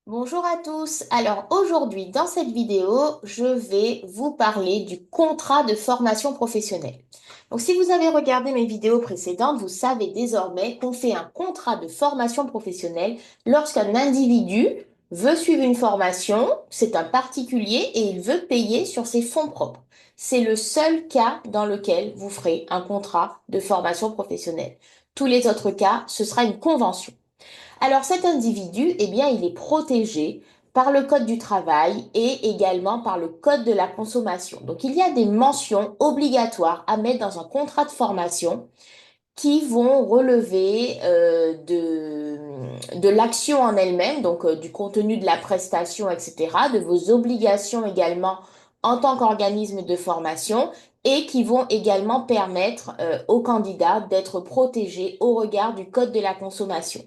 Bonjour à tous. Alors aujourd'hui, dans cette vidéo, je vais vous parler du contrat de formation professionnelle. Donc si vous avez regardé mes vidéos précédentes, vous savez désormais qu'on fait un contrat de formation professionnelle lorsqu'un individu veut suivre une formation, c'est un particulier et il veut payer sur ses fonds propres. C'est le seul cas dans lequel vous ferez un contrat de formation professionnelle. Tous les autres cas, ce sera une convention. Alors cet individu, eh bien, il est protégé par le Code du travail et également par le Code de la consommation. Donc il y a des mentions obligatoires à mettre dans un contrat de formation qui vont relever de l'action en elle-même, donc du contenu de la prestation, etc., de vos obligations également en tant qu'organisme de formation et qui vont également permettre aux candidats d'être protégés au regard du Code de la consommation.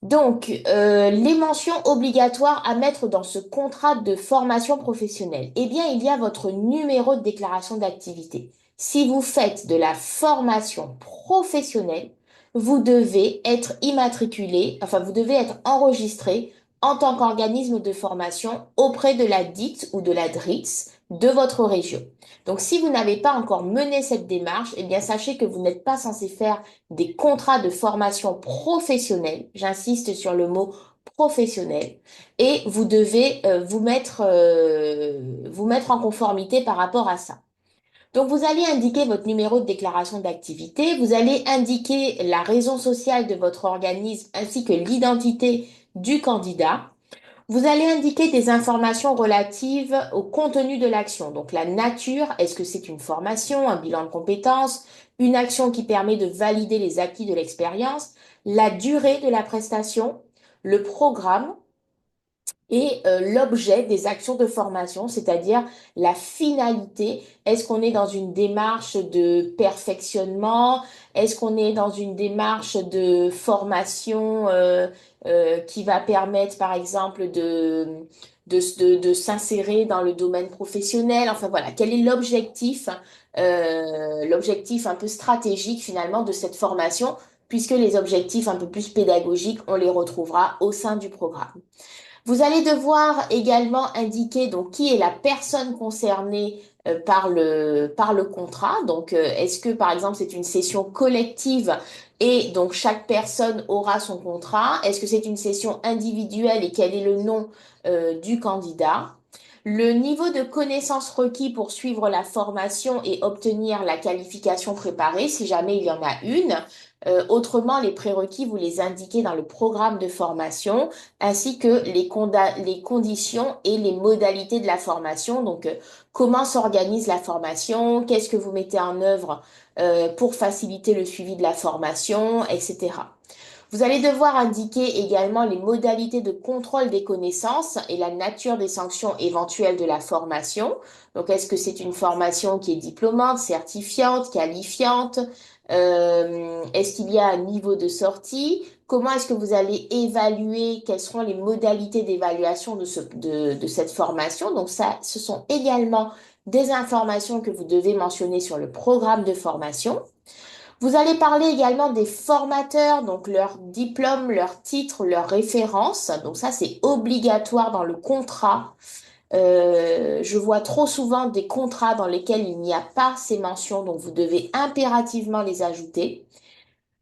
Donc, les mentions obligatoires à mettre dans ce contrat de formation professionnelle, eh bien, il y a votre numéro de déclaration d'activité. Si vous faites de la formation professionnelle, vous devez être immatriculé, enfin, vous devez être enregistré en tant qu'organisme de formation auprès de la DIT ou de la DRITS de votre région. Donc, si vous n'avez pas encore mené cette démarche, eh bien, sachez que vous n'êtes pas censé faire des contrats de formation professionnelle, j'insiste sur le mot professionnel, et vous devez vous mettre en conformité par rapport à ça. Donc, vous allez indiquer votre numéro de déclaration d'activité, vous allez indiquer la raison sociale de votre organisme ainsi que l'identité du candidat. Vous allez indiquer des informations relatives au contenu de l'action. Donc la nature, est-ce que c'est une formation, un bilan de compétences, une action qui permet de valider les acquis de l'expérience, la durée de la prestation, le programme, et l'objet des actions de formation, c'est-à-dire la finalité. Est-ce qu'on est dans une démarche de perfectionnement? Est-ce qu'on est dans une démarche de formation qui va permettre, par exemple, de s'insérer dans le domaine professionnel? Enfin voilà, quel est l'objectif un peu stratégique finalement de cette formation, puisque les objectifs un peu plus pédagogiques, on les retrouvera au sein du programme. Vous allez devoir également indiquer donc qui est la personne concernée par le contrat. Donc, est-ce que par exemple c'est une session collective et donc chaque personne aura son contrat? Est-ce que c'est une session individuelle et quel est le nom du candidat? Le niveau de connaissance requis pour suivre la formation et obtenir la qualification préparée, si jamais il y en a une. Autrement, les prérequis, vous les indiquez dans le programme de formation ainsi que les conditions et les modalités de la formation. Donc, comment s'organise la formation, qu'est-ce que vous mettez en œuvre pour faciliter le suivi de la formation, etc. Vous allez devoir indiquer également les modalités de contrôle des connaissances et la nature des sanctions éventuelles de la formation. Donc, est-ce que c'est une formation qui est diplômante, certifiante, qualifiante? Est-ce qu'il y a un niveau de sortie? Comment est-ce que vous allez évaluer? Quelles seront les modalités d'évaluation de cette formation? Donc, ça, ce sont également des informations que vous devez mentionner sur le programme de formation. Vous allez parler également des formateurs, donc leur diplôme, leur titre, leur référence. Donc ça, c'est obligatoire dans le contrat. Je vois trop souvent des contrats dans lesquels il n'y a pas ces mentions, donc vous devez impérativement les ajouter.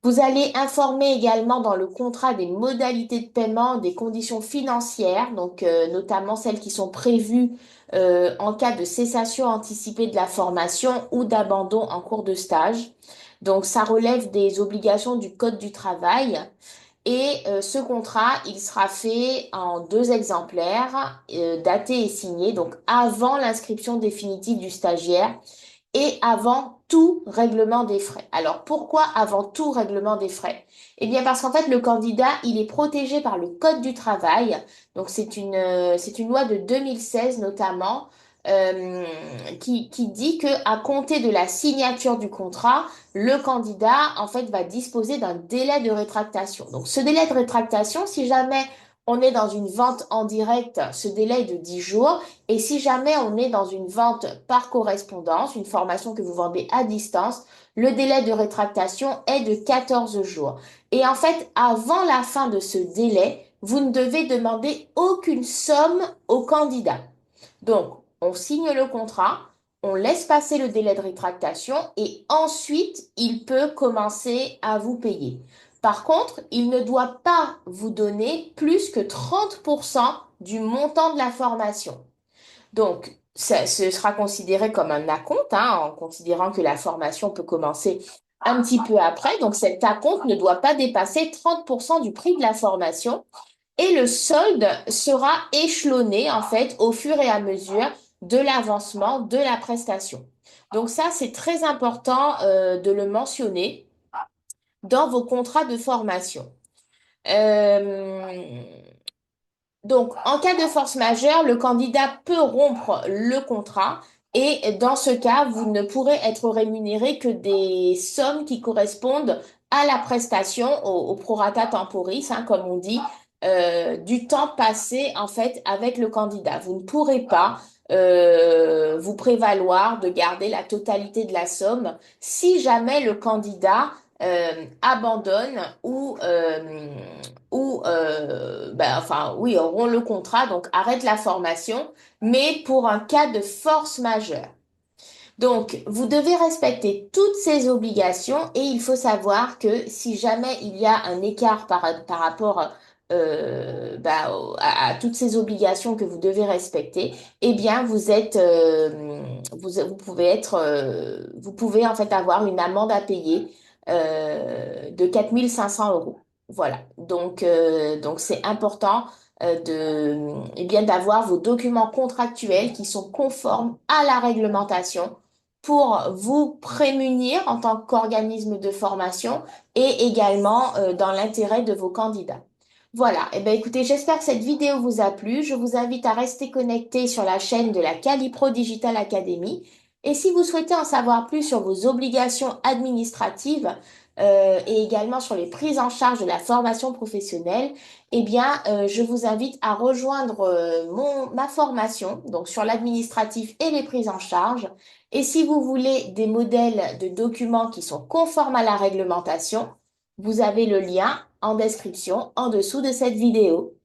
Vous allez informer également dans le contrat des modalités de paiement, des conditions financières, donc notamment celles qui sont prévues en cas de cessation anticipée de la formation ou d'abandon en cours de stage. Donc ça relève des obligations du Code du travail. Et ce contrat, il sera fait en deux exemplaires, daté et signé, donc avant l'inscription définitive du stagiaire et avant tout règlement des frais. Alors pourquoi avant tout règlement des frais? Eh bien parce qu'en fait le candidat, il est protégé par le Code du travail. Donc c'est une loi de 2016 notamment qui dit que à compter de la signature du contrat, le candidat en fait va disposer d'un délai de rétractation. Donc ce délai de rétractation, si jamais on est dans une vente en direct, ce délai est de 10 jours. Et si jamais on est dans une vente par correspondance, une formation que vous vendez à distance, le délai de rétractation est de 14 jours. Et en fait, avant la fin de ce délai, vous ne devez demander aucune somme au candidat. Donc, on signe le contrat, on laisse passer le délai de rétractation et ensuite, il peut commencer à vous payer. Par contre, il ne doit pas vous donner plus que 30% du montant de la formation. Donc, ce sera considéré comme un acompte, hein, en considérant que la formation peut commencer un petit peu après. Donc, cet acompte ne doit pas dépasser 30% du prix de la formation et le solde sera échelonné, en fait, au fur et à mesure de l'avancement de la prestation. Donc, ça, c'est très important, de le mentionner dans vos contrats de formation. Euh, donc, en cas de force majeure, le candidat peut rompre le contrat et dans ce cas, vous ne pourrez être rémunéré que des sommes qui correspondent à la prestation, au prorata temporis, hein, comme on dit, du temps passé en fait avec le candidat. Vous ne pourrez pas vous prévaloir de garder la totalité de la somme si jamais le candidat abandonne enfin, oui, auront le contrat, donc arrête la formation, mais pour un cas de force majeure. Donc, vous devez respecter toutes ces obligations et il faut savoir que si jamais il y a un écart par rapport à toutes ces obligations que vous devez respecter, eh bien, vous pouvez en fait avoir une amende à payer de 4 500 euros. Voilà. Donc c'est important eh bien, d'avoir vos documents contractuels qui sont conformes à la réglementation pour vous prémunir en tant qu'organisme de formation et également dans l'intérêt de vos candidats. Voilà, eh bien, écoutez, j'espère que cette vidéo vous a plu. Je vous invite à rester connecté sur la chaîne de la Calipro Digital Academy. Et si vous souhaitez en savoir plus sur vos obligations administratives et également sur les prises en charge de la formation professionnelle, eh bien, je vous invite à rejoindre ma formation, donc sur l'administratif et les prises en charge. Et si vous voulez des modèles de documents qui sont conformes à la réglementation, vous avez le lien en description en dessous de cette vidéo.